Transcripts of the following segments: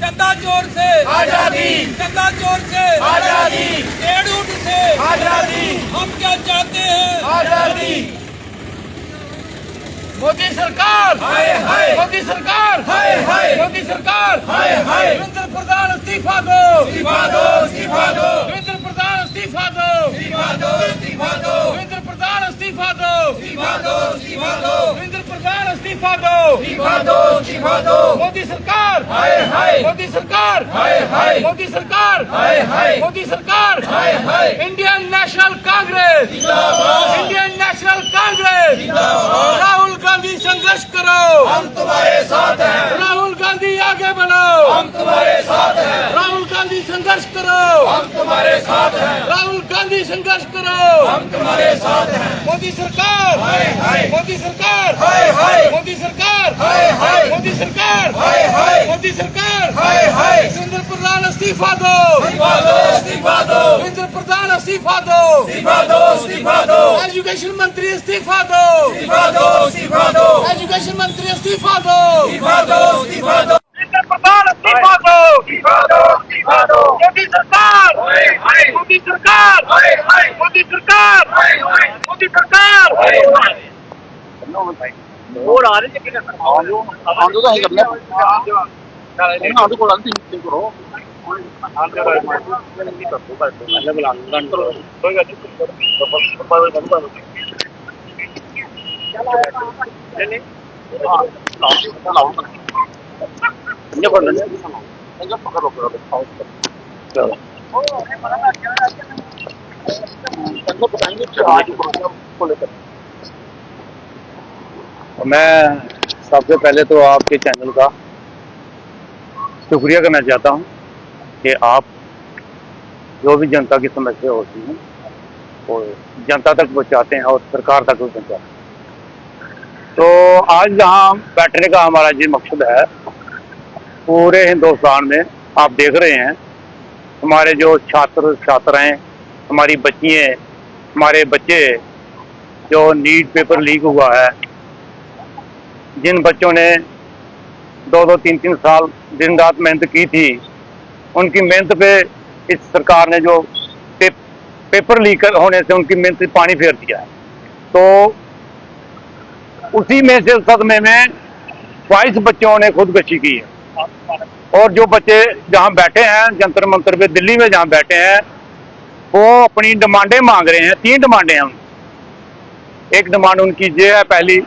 चंदा चोर से आजादी, चंदा चोर से आजादी, डेढ़ से आजादी, हम क्या चाहते हैं? आजादी। मोदी सरकार, हाय हाय, मोदी सरकार, हाय हाय, मोदी सरकार, हाय हाय। देवेंद्र प्रधान इस्तीफा दो, इस्तीफा दो, इस्तीफा दो, देवेंद्र प्रधान इस्तीफा दो, इस्तीफा दो, इस्तीफा दो, देवेंद्र प्रधान इस्तीफा दो, इस्तीफा दो, इस्तीफा दो, देवेंद्र प्रधान इस्तीफा दो, इस्तीफा दो, इस्तीफा दो। मोदी सरकार, हाय हाय, मोदी सरकार, हाय हाय, मोदी सरकार, हाय हाय, मोदी सरकार, हाय हाय। इंडियन नेशनल कांग्रेस, जिंदाबाद, इंडियन नेशनल कांग्रेस, जिंदाबाद। राहुल गांधी संघर्ष करो, हम तुम्हारे साथ हैं, राहुल गांधी आगे बढ़ो, हम तुम्हारे साथ हैं, राहुल गांधी संघर्ष करो, हम तुम्हारे साथ हैं, राहुल गांधी संघर्ष करो, हम तुम्हारे साथ हैं। मोदी सरकार, हाय हाय, मोदी सरकार, हाय हाय, मोदी सरकार, हाय हाय, मोदी सरकार, हाय हाय, मोदी सरकार, हाय हाय। देवेंद्र प्रधान इस्तीफा दो, इस्तीफा दो, इस्तीफा दो, देवेंद्र प्रधान इस्तीफा दो, इस्तीफा दो, इस्तीफा दो, एजुकेशन मंत्री इस्तीफा दो, इस्तीफा दो, इस्तीफा दो, एजुकेशन मंत्री इस्तीफा दो, इस्तीफा दो, इस्तीफा दो, देवेंद्र प्रधान इस्तीफा दो, इस्तीफा दो, इस्तीफा दो। मोदी सरकार, हाय हाय, मोदी सरकार, हाय हाय, मोदी सरकार, हाय हाय, मोदी सरकार। हाय हाय। और आ रहे हैं आंदो तो है करना आंदो को लांती नहीं करो मैं सबसे पहले तो आपके चैनल का शुक्रिया करना चाहता हूं कि आप जो भी जनता की समस्या होती हैं वो जनता तक पहुंचाते हैं और सरकार तक भी पहुंचाते हैं। तो आज यहाँ बैठने का हमारा ये मकसद है, पूरे हिंदुस्तान में आप देख रहे हैं हमारे जो छात्र छात्राएं, हमारी बच्चियाँ, हमारे बच्चे, जो नीट पेपर लीक हुआ है, जिन बच्चों ने 2-2, 3-3 साल दिन रात मेहनत की थी, उनकी मेहनत पे इस सरकार ने जो पेपर लीक होने से उनकी मेहनत पानी फेर दिया है। तो उसी में से सदमे में 22 बच्चों ने खुदकुशी की है। और जो बच्चे जहां बैठे हैं जंतर मंतर पे दिल्ली में जहां बैठे हैं, वो अपनी डिमांडें मांग रहे हैं। 3 डिमांडें हैं उनकी। एक डिमांड उनकी ये है पहली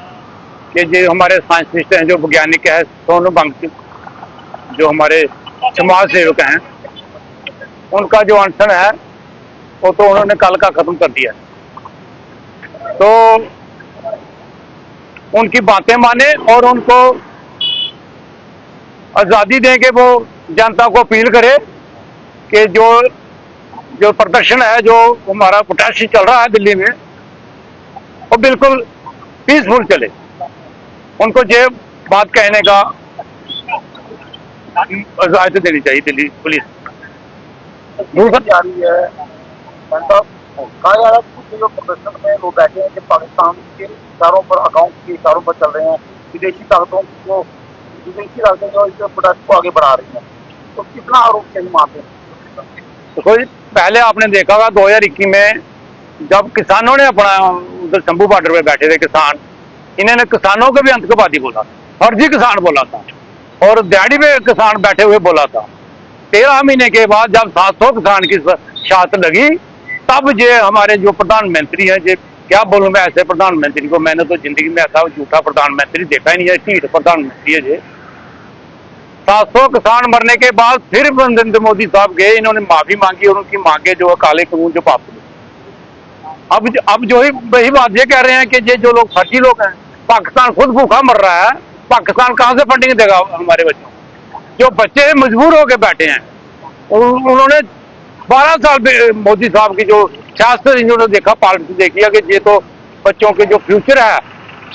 कि जो हमारे साइंटिस्ट हैं, जो वैज्ञानिक है, सोनू बंग, जो हमारे समाज सेवक हैं, उनका जो अनशन है वो तो उन्होंने कल का खत्म कर दिया। तो उनकी बातें माने और उनको आज़ादी दें कि वो जनता को अपील करे कि जो प्रदर्शन है, जो हमारा प्रोटेस्ट चल रहा है दिल्ली में, वो बिल्कुल पीसफुल चले। उनको ये बात कहने का इजाजत देनी चाहिए दिल्ली पुलिस। दूसरी जा रही है कहा जा रहा है कुछ जो प्रदर्शन में लोग बैठे हैं कि पाकिस्तान के इशारों पर, अकाउंट के इशारों पर चल रहे हैं, विदेशी ताकतों को, विदेशी ताकतें जो इस प्रोटेस्ट को आगे बढ़ा रही हैं, तो कितना आरोप सही मानते हैं? देखो जी, पहले आपने देखा होगा 2021 में जब किसानों ने अपना उधर शंभू बॉर्डर पे बैठे थे किसान, इन्होंने किसानों को भी आतंकवादी बोला, फर्जी किसान बोला था, और दिहाड़ी पे किसान बैठे हुए बोला था। 13 महीने के बाद जब 700 किसान की शहादत लगी, तब ये हमारे जो प्रधानमंत्री हैं, ये क्या बोलूं मैं ऐसे प्रधानमंत्री को, मैंने तो जिंदगी में ऐसा झूठा प्रधानमंत्री देखा ही नहीं है। ढीठ प्रधानमंत्री है ये। 700 किसान मरने के बाद फिर नरेंद्र मोदी साहब गए, इन्होंने माफी मांगी और उनकी मांगे जो काले कानून जो पास हुए। अब जो ही वही बात ये कह रहे हैं कि ये जो लोग फर्जी लोग हैं, पाकिस्तान खुद भूखा मर रहा है, पाकिस्तान कहां से फंडिंग देगा हमारे बच्चों को? जो बच्चे मजबूर होकर बैठे हैं, उन्होंने 12 साल मोदी साहब की जो सियासत इन्होंने देखा, पॉलिटिक्स देखी है कि ये तो बच्चों के जो फ्यूचर है,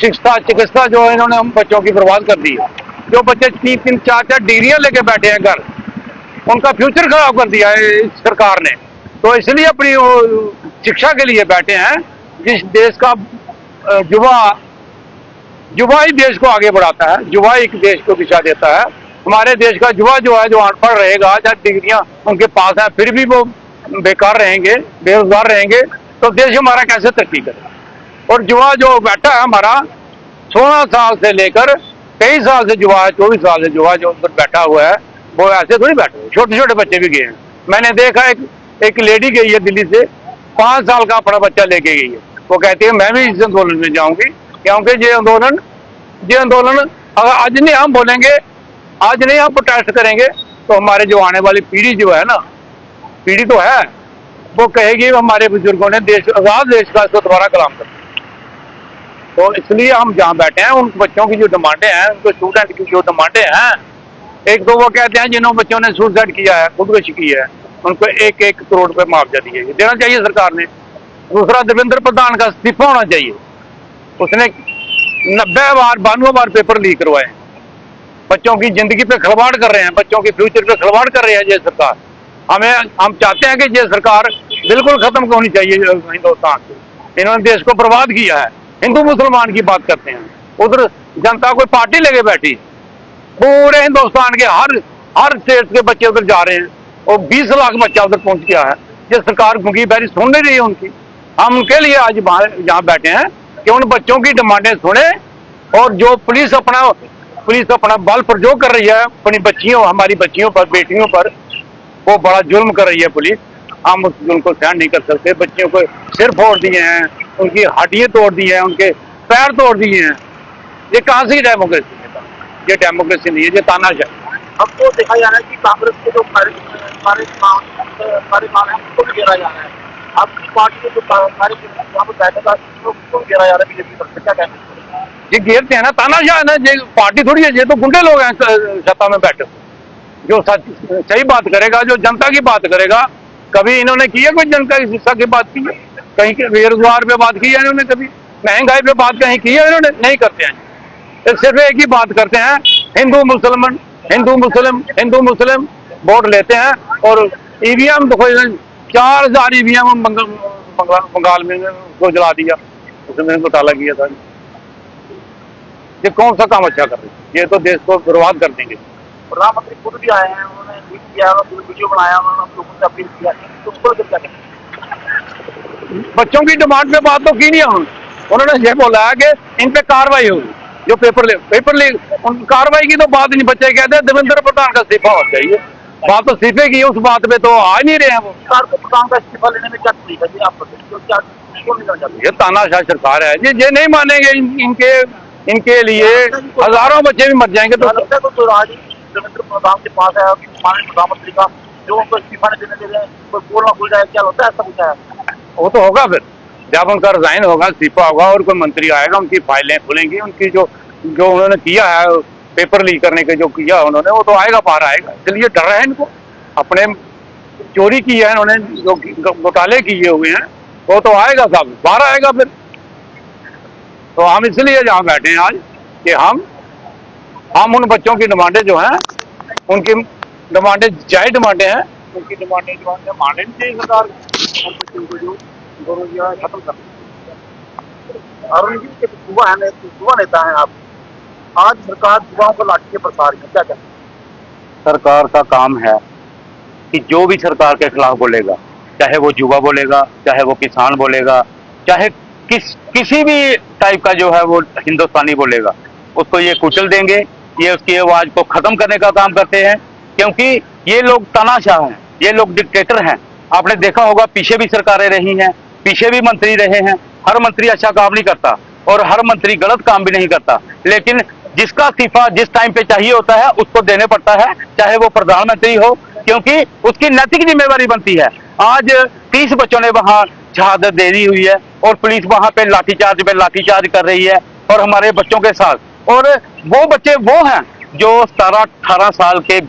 शिक्षा चिकित्सा जो इन्होंने हम बच्चों की बर्बाद कर दी है। जो बच्चे 3-3, 4-4 डिग्रियां लेके बैठे हैं घर, उनका फ्यूचर खराब कर दिया है इस सरकार ने। तो इसलिए अपनी शिक्षा के लिए बैठे हैं। जिस देश का युवा ही देश को आगे बढ़ाता है, युवा एक देश को दिशा देता है, हमारे देश का युवा जो है, जो अनपढ़ रहेगा, चाहे डिग्रियां उनके पास हैं, फिर भी वो बेकार रहेंगे, बेरोजगार रहेंगे, तो देश हमारा कैसे तरक्की करेगा। और युवा जो बैठा है हमारा 16 साल से लेकर 23 साल से युवा है, 24 साल से युवा जो उधर बैठा हुआ है, वो ऐसे थोड़ी बैठे हुए, छोटे छोटे बच्चे भी गए हैं। मैंने देखा एक लेडी गई है दिल्ली से, 5 साल का अपना बच्चा लेके गई है। वो कहती है मैं भी इस आंदोलन में जाऊंगी, क्योंकि ये आंदोलन अगर आज नहीं हम बोलेंगे, आज नहीं हम प्रोटेस्ट करेंगे, तो हमारे जो आने वाली पीढ़ी जो है ना, पीढ़ी तो है, वो कहेगी हमारे बुजुर्गों ने आजाद देश का इसको दोबारा कलाम कर। तो इसलिए हम जहाँ बैठे हैं, उन बच्चों की जो डिमांडें हैं, उनको स्टूडेंट की जो डिमांडें हैं, एक तो वो कहते हैं जिन्होंने बच्चों ने सुसाइड किया है, खुदकुशी की है, उनको 1-1 करोड़ रुपए मुआवजा दिए देना चाहिए सरकार ने। दूसरा, देवेंद्र प्रधान का इस्तीफा होना चाहिए। उसने 90 बार 92 बार पेपर लीक करवाए, बच्चों की जिंदगी पे खिलवाड़ कर रहे हैं, बच्चों के फ्यूचर पे खिलवाड़ कर रही है ये सरकार। हम चाहते हैं कि ये सरकार बिल्कुल खत्म होनी चाहिए हिंदुस्तान से। इन्होंने देश को बर्बाद किया है। हिंदू मुसलमान की बात करते हैं, उधर जनता कोई पार्टी लेके बैठी, पूरे हिंदुस्तान के हर स्टेट के बच्चे उधर जा रहे हैं, और 20 लाख बच्चा उधर पहुंच गया है। ये सरकार घुंगी बहरी सुन नहीं रही है उनकी। हम उनके लिए आज यहाँ बैठे हैं कि उन बच्चों की डिमांडें सुने, और जो पुलिस अपना बल प्रयोग कर रही है अपनी बच्चियों, हमारी बच्चियों पर, बेटियों पर, वो बड़ा जुल्म कर रही है पुलिस। हम उस जुल्म को सहन नहीं कर सकते। बच्चियों को सिर फोड़ दिए हैं, उनकी हड्डियां तोड़ दी हैं, उनके पैर तोड़ दिए हैं। ये कहाँ से डेमोक्रेसी है? ये डेमोक्रेसी नहीं है, ये तानाशाही। अब तो देखा जा रहा है कि कांग्रेस के जो सारे माल है उसको भी घेरा जा रहा है। आपकी पार्टी के जो सारे यहाँ पर बैठेगा उसको भी घेरा जा रहा है बीजेपी पर, क्या कहते हैं? ये घेरते हैं ना, तानाशाह है ना, ये पार्टी थोड़ी है, ये तो गुंडे लोग हैं सत्ता में बैठे। जो सही बात करेगा, जो जनता की बात करेगा, कभी इन्होंने की है कोई जनता की शिक्षा की बात की है? कहीं के बेरोजगार पे बात की है इन्होंने? कभी महंगाई पे बात कहीं की है इन्होंने? नहीं करते हैं। तो सिर्फ एक ही बात करते हैं, हिंदू मुस्लिम वोट लेते हैं। और ईवीएम देखो, 4000 ईवीएम बंगाल में को जला दिया, उसमें घोटाला किया था। ये कौन सा काम अच्छा कर रहे हैं? ये तो देश को बर्बाद कर देंगे। प्रधानमंत्री खुद भी आए हैं, उन्होंने ट्वीट किया, वीडियो बनाया, उन्होंने लोगों से अपील किया, तो उसको क्या कहते हैं? बच्चों की डिमांड पे बात तो की नहीं उन्होंने ये बोला है कि इन पे कार्रवाई होगी। जो पेपर लीक कार्रवाई की तो बात नहीं। बच्चे कहते हैं देवेंद्र प्रधान का इस्तीफा होना चाहिए, बात तो इस्तीफे की है, उस बात पे तो आ नहीं रहे हैं वो। सरकार को प्रधान का इस्तीफा लेने में क्या तकलीफ है? आप क्या क्यों नहीं करना चाहते? ये तानाशाह सरकार है, ये नहीं मानेंगे। इनके लिए हजारों बच्चे भी मर जाएंगे। तो लगता है तो राज देवेंद्र प्रधान के पास है, माननीय प्रधानमंत्री का, जो उनको इस्तीफा नहीं देने दे रहे हैं, कोई बोलना भूल जाए, क्या होता है? ऐसा कुछ है? वो तो होगा फिर, जब उनका रिजाइन होगा, इस्तीफा होगा, और कोई मंत्री आएगा, उनकी फाइलें खुलेंगी, उनकी जो उन्होंने किया है पेपर लीक करने के जो किया उन्होंने, वो तो आएगा, बाहर आएगा। इसलिए डर रहे हैं इनको, अपने चोरी की है इन्होंने, जो घोटाले किए हुए हैं, वो तो आएगा, सब बाहर आएगा फिर। तो हम इसलिए जहाँ बैठे हैं आज कि हम उन बच्चों की डिमांडें जो हैं, उनकी डिमांडें जायज डिमांडें हैं, उनकी डिमांडें जो है माननी नहीं चाहिए सरकार को, जो बेरोजगार खत्म कर। अरुण जी के युवा नेता हैं आप, आज सरकार युवाओं को लाठी के प्रसार है, क्या कहते हैं? सरकार का काम है कि जो भी सरकार के खिलाफ बोलेगा, चाहे वो युवा बोलेगा, चाहे वो किसान बोलेगा, चाहे किसी भी टाइप का जो है वो हिंदुस्तानी बोलेगा, उसको ये कुचल देंगे। ये उसकी आवाज को खत्म करने का काम करते हैं, क्योंकि ये लोग तानाशाह हैं, ये लोग डिक्टेटर हैं। आपने देखा होगा, पीछे भी सरकारें रही हैं, पीछे भी मंत्री रहे हैं, हर मंत्री अच्छा काम नहीं करता और हर मंत्री गलत काम भी नहीं करता, लेकिन जिसका इस्तीफा जिस टाइम पे चाहिए होता है उसको देने पड़ता है, चाहे वो प्रधानमंत्री हो, क्योंकि उसकी नैतिक जिम्मेवारी बनती है। आज 30 बच्चों ने वहां शहादत दे दी हुई है, और पुलिस वहां पे लाठीचार्ज कर रही है, और हमारे बच्चों के साथ। और वो बच्चे वो हैं जो 17-18 साल के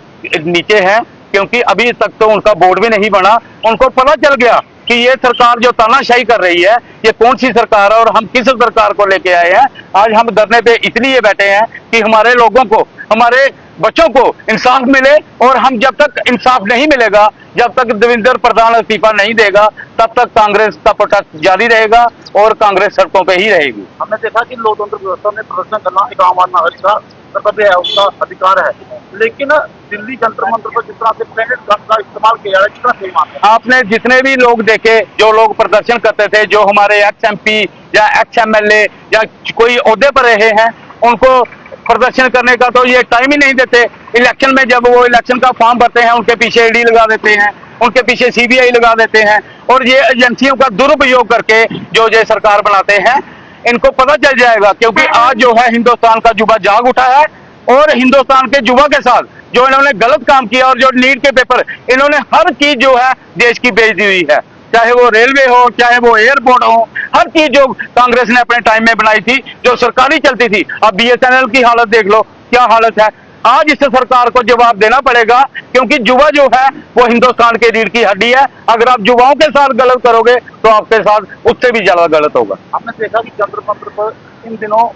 नीचे हैं, क्योंकि अभी तक तो उनका बोर्ड भी नहीं बना। उनको पता चल गया कि ये सरकार जो तानाशाही कर रही है, ये कौन सी सरकार है और हम किस सरकार को लेके आए हैं। आज हम धरने पे इसलिए बैठे हैं कि हमारे लोगों को, हमारे बच्चों को इंसाफ मिले। और हम जब तक इंसाफ नहीं मिलेगा, जब तक देवेंद्र प्रधान इस्तीफा नहीं देगा, तब तक कांग्रेस का प्रोटेस्ट जारी रहेगा और कांग्रेस सड़कों पे ही रहेगी। हमने देखा कि लोकतंत्र व्यवस्था में प्रदर्शन करना एक आम नागरिक का कर्तव्य है, उसका अधिकार है, लेकिन दिल्ली जंतर मंतर पर जिस तरह से प्लेनेट गन का इस्तेमाल किया जा रहा है, कितना सही मानते हैं? आपने जितने भी लोग देखे, जो लोग प्रदर्शन करते थे, जो हमारे एक्स MP या एक्स MLA या कोई ओहदे पर रहे हैं, उनको प्रदर्शन करने का तो ये टाइम ही नहीं देते। इलेक्शन में जब वो इलेक्शन का फॉर्म भरते हैं, उनके पीछे ED लगा देते हैं, उनके पीछे CBI लगा देते हैं, और ये एजेंसियों का दुरुपयोग करके जो ये सरकार बनाते हैं, इनको पता चल जाएगा। क्योंकि आज जो है हिंदुस्तान का युवा जाग उठा है, और हिंदुस्तान के युवा के साथ जो इन्होंने गलत काम किया, और जो नीट के पेपर, इन्होंने हर चीज जो है देश की बेच दी हुई है, चाहे वो रेलवे हो, चाहे वो एयरपोर्ट हो, हर चीज जो कांग्रेस ने अपने टाइम में बनाई थी, जो सरकारी चलती थी। अब BSNL की हालत देख लो, क्या हालत है। आज इस सरकार को जवाब देना पड़ेगा, क्योंकि युवा जो है वो हिंदुस्तान के रीढ़ की हड्डी है। अगर आप युवाओं के साथ गलत करोगे तो आपके साथ उससे भी ज्यादा गलत होगा। हमने देखा कि जंतर मंतर पर इन दिनों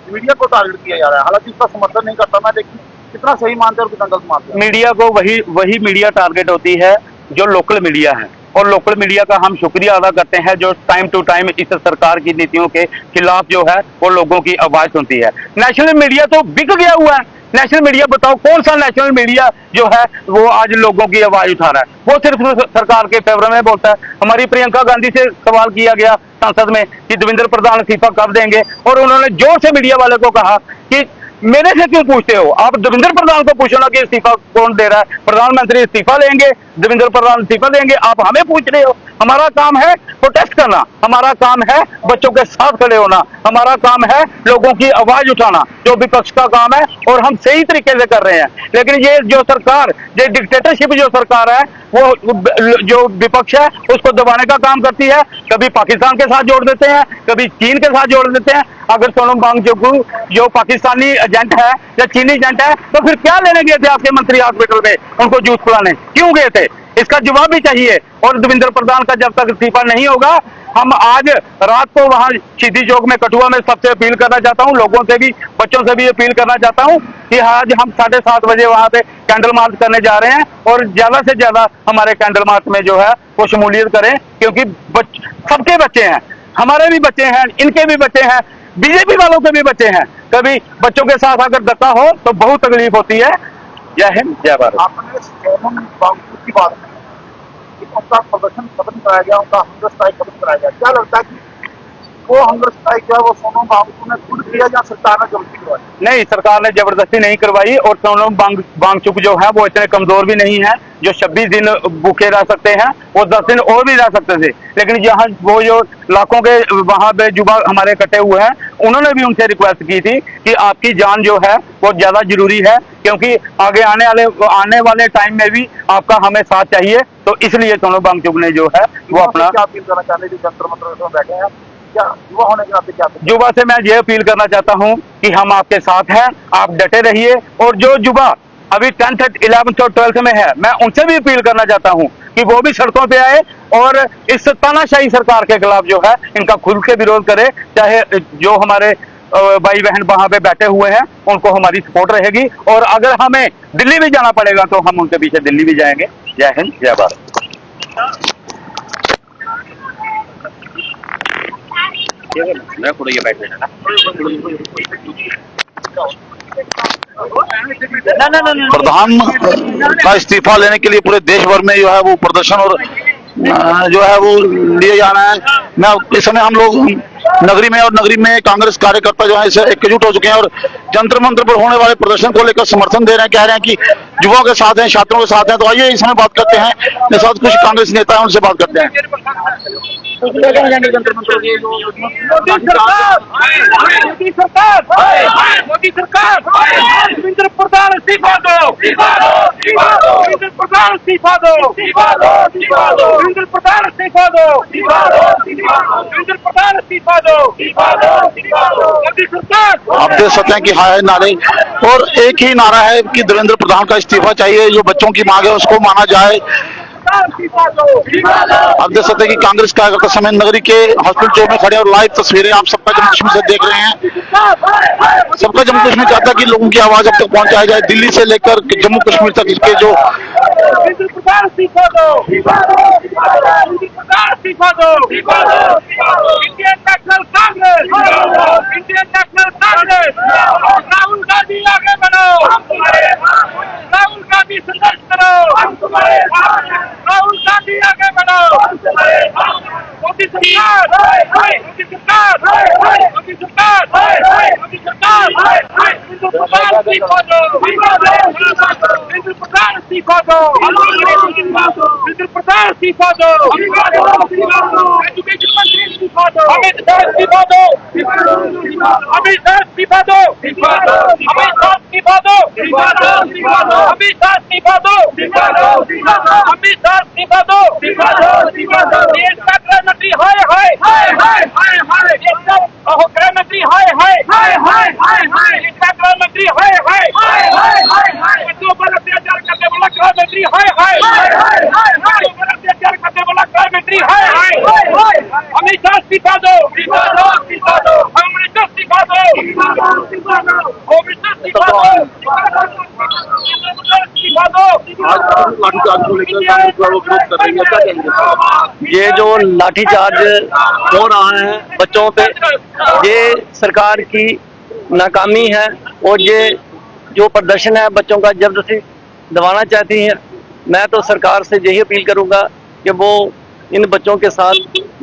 मीडिया को टारगेट किया जा रहा है, हालांकि इसका समर्थन नहीं करता मैं, लेकिन कितना सही मानते हैं और कितना गलत मानते हैं? मीडिया को वही मीडिया टारगेट होती है जो लोकल मीडिया है, और लोकल मीडिया का हम शुक्रिया अदा करते हैं जो टाइम टू टाइम इस सरकार की नीतियों के खिलाफ जो है वो लोगों की आवाज सुनती है। नेशनल मीडिया तो बिक गया हुआ है। नेशनल मीडिया बताओ, कौन सा नेशनल मीडिया जो है वो आज लोगों की आवाज उठा रहा है? वो सिर्फ सरकार के फेवर में बोलता है। हमारी प्रियंका गांधी से सवाल किया गया संसद में कि देवेंद्र प्रधान इस्तीफा कब देंगे, और उन्होंने जोर से मीडिया वाले को कहा कि मेरे से क्यों पूछते हो, आप देवेंद्र प्रधान को पूछो ना कि इस्तीफा कौन दे रहा है। प्रधानमंत्री इस्तीफा देंगे, देवेंद्र प्रधान इस्तीफा देंगे, आप हमें पूछ रहे हो? हमारा काम है प्रोटेस्ट करना, हमारा काम है बच्चों के साथ खड़े होना, हमारा काम है लोगों की आवाज उठाना, जो विपक्ष का काम है, और हम सही तरीके से कर रहे हैं। लेकिन ये जो सरकार, ये डिक्टेटरशिप जो सरकार है, वो जो विपक्ष है उसको दबाने का काम करती है। कभी पाकिस्तान के साथ जोड़ देते हैं, कभी चीन के साथ जोड़ देते हैं। अगर सोनम वांगचुक जो पाकिस्तानी एजेंट है या चीनी एजेंट है, तो फिर क्या लेने गए थे आपके मंत्री हॉस्पिटल में उनको जूस पिलाने? क्यों गए थे? इसका जवाब भी चाहिए। और देवेंद्र प्रधान का जब तक इस्तीफा नहीं होगा, हम आज रात को वहां शहीदी चौक में, कठुआ में सबसे अपील करना चाहता हूं, लोगों से भी, बच्चों से भी अपील करना चाहता हूं कि आज हम 7:30 बजे वहां पे कैंडल मार्च करने जा रहे हैं, और ज्यादा से ज्यादा हमारे कैंडल मार्च में जो है वो शमूलियत करें। क्योंकि सबके बच्चे हैं, हमारे भी बच्चे हैं, इनके भी बच्चे हैं, बीजेपी वालों के भी बच्चे हैं। कभी बच्चों के साथ अगर धक्का हो तो बहुत तकलीफ होती है। जय हिंद, जय भारत। आपने सोनम वांगचुक की बात की, उनका प्रदर्शन खत्म कराया गया, उनका हंगर स्ट्राइक खत्म कराया गया। क्या लगता है कि वो हंगर स्ट्राइक जो है वो सोनम वांगचुक ने खुद किया या सरकार ने जबरदस्ती करवाई? नहीं, सरकार ने जबरदस्ती नहीं करवाई, और सोनम वांगचुक जो है वो इतने कमजोर भी नहीं है जो 26 दिन भूखे रह सकते हैं, वो 10 दिन और भी रह सकते थे। लेकिन यहाँ वो जो लाखों के वहां पे युवा हमारे इकट्ठे हुए हैं, उन्होंने भी उनसे रिक्वेस्ट की थी कि आपकी जान जो है वो ज्यादा जरूरी है, क्योंकि आगे आने वाले टाइम में भी आपका हमें साथ चाहिए। तो इसलिए सोनम वांगचुक ने जो है वो अपना, क्या अपील करना चाहते हैं जंतर मंतर में बैठे हैं, क्या युवा होने के नाते क्या? युवा से मैं ये अपील करना चाहता हूँ कि हम आपके साथ हैं, आप डटे रहिए। और जो युवा अभी 10th, 11th और 12th में है, मैं उनसे भी अपील करना चाहता हूँ कि वो भी सड़कों पे आए और इस तानाशाही सरकार के खिलाफ जो है इनका खुल के विरोध करे। चाहे जो हमारे भाई बहन वहां पे बैठे हुए हैं उनको हमारी सपोर्ट रहेगी, और अगर हमें दिल्ली भी जाना पड़ेगा तो हम उनके पीछे दिल्ली भी जाएंगे। जय हिंद, जय भारत। मैं खुद ये बैठ लेना प्रधान का इस्तीफा लेने के लिए पूरे देश भर में जो है वो प्रदर्शन और जो है वो लिए जाना है। मैं इस समय हम लोग नगरी में कांग्रेस कार्यकर्ता जो है इसे एकजुट हो चुके हैं और जंतर मंतर पर होने वाले प्रदर्शन को लेकर समर्थन दे रहे हैं, कह रहे हैं कि युवाओं के साथ हैं, छात्रों के साथ हैं। तो आइए इस समय बात करते हैं, मेरे साथ कुछ कांग्रेस नेता हैं, उनसे बात करते हैं। मोदी सरकार देवेंद्र प्रधान इस्तीफा दो, देवेंद्र प्रधान इस्तीफा दो, देवेंद्र प्रधान इस्तीफा दो, देवेंद्र प्रधान इस्तीफा दो, मोदी सरकार। आप देख सकते हैं कि हाय नारे, और एक ही नारा है कि देवेंद्र प्रधान का इस्तीफा चाहिए। जो बच्चों की मांग है उसको माना जाए, आप देख सकते हैं कि कांग्रेस कार्यकर्ता समय नगरी के हॉस्पिटल चौक में खड़े और लाइव तस्वीरें आप सबका जम्मू कश्मीर से देख रहे हैं। सबका जम्मू कश्मीर चाहता है कि लोगों की आवाज अब तक पहुंचाई जाए, दिल्ली से लेकर जम्मू कश्मीर तक इसके जो Indian national Congress, Indian national Congress, Rahul Gandhi आगे बढ़ो, राहुल गांधी संघर्ष करो, राहुल गांधी आगे बढ़ो, मोदी सरकार, मोदी सरकार, मोदी सरकार, मोदी सरकार, हिंदू प्रधान इस्तीफा दो, हिंदू प्रधान इस्तीफा दो, हिंदू प्रधान इस्तीफा दो, एजुकेशन मंत्री इस्तीफा दो, अमित शाह इस्तीफा दो, अमित शाह इस्तीफा दो, अमित शाह इस्तीफा दो, अमित शाह इस्तीफा दो, अमित शाह इस्तीफा दो, देश का गृह मंत्री हाय हाय हाय हाय हाय हाय, देश का गृह मंत्री हाय हाय हाय हाय हाय हाय, देश का गृह मंत्री हाय हाय हाय हाय हाय हाय, बच्चों पर अत्याचार करने वाला गृह मंत्री हाय हाय हाय हाय हाय, बच्चों पर अत्याचार करने वाला गृह मंत्री हाय हाय हाय हाय, अमित शाह इस्तीफा दो, इस्तीफा दो, इस्तीफा दो, अमित शाह इस्तीफा दो, इस्तीफा दो, इस्तीफा दो, अमित शाह इस्तीफा दो, इस्तीफा दो। लाठीचार्ज को लेकर कांग्रेस विरोध कर रही है, क्या कहेंगे? ये जो लाठीचार्ज हो रहा है बच्चों पे, ये सरकार की नाकामी है और ये जो प्रदर्शन है बच्चों का जबरदस्ती दबाना चाहती है। मैं तो सरकार से यही अपील करूंगा कि वो इन बच्चों के साथ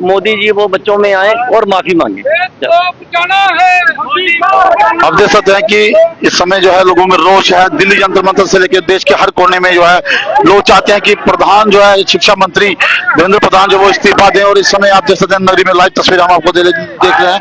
मोदी जी वो बच्चों में आए और माफी मांगे। आप देख सकते हैं कि इस समय जो है लोगों में रोष है। दिल्ली जंतर मंतर से लेकर देश के हर कोने में जो है लोग चाहते हैं कि प्रधान जो है शिक्षा मंत्री धर्मेंद्र प्रधान जो वो इस्तीफा दें। और इस समय आप देख सकते हैं नगरी में लाइव तस्वीर हम आपको देख रहे हैं।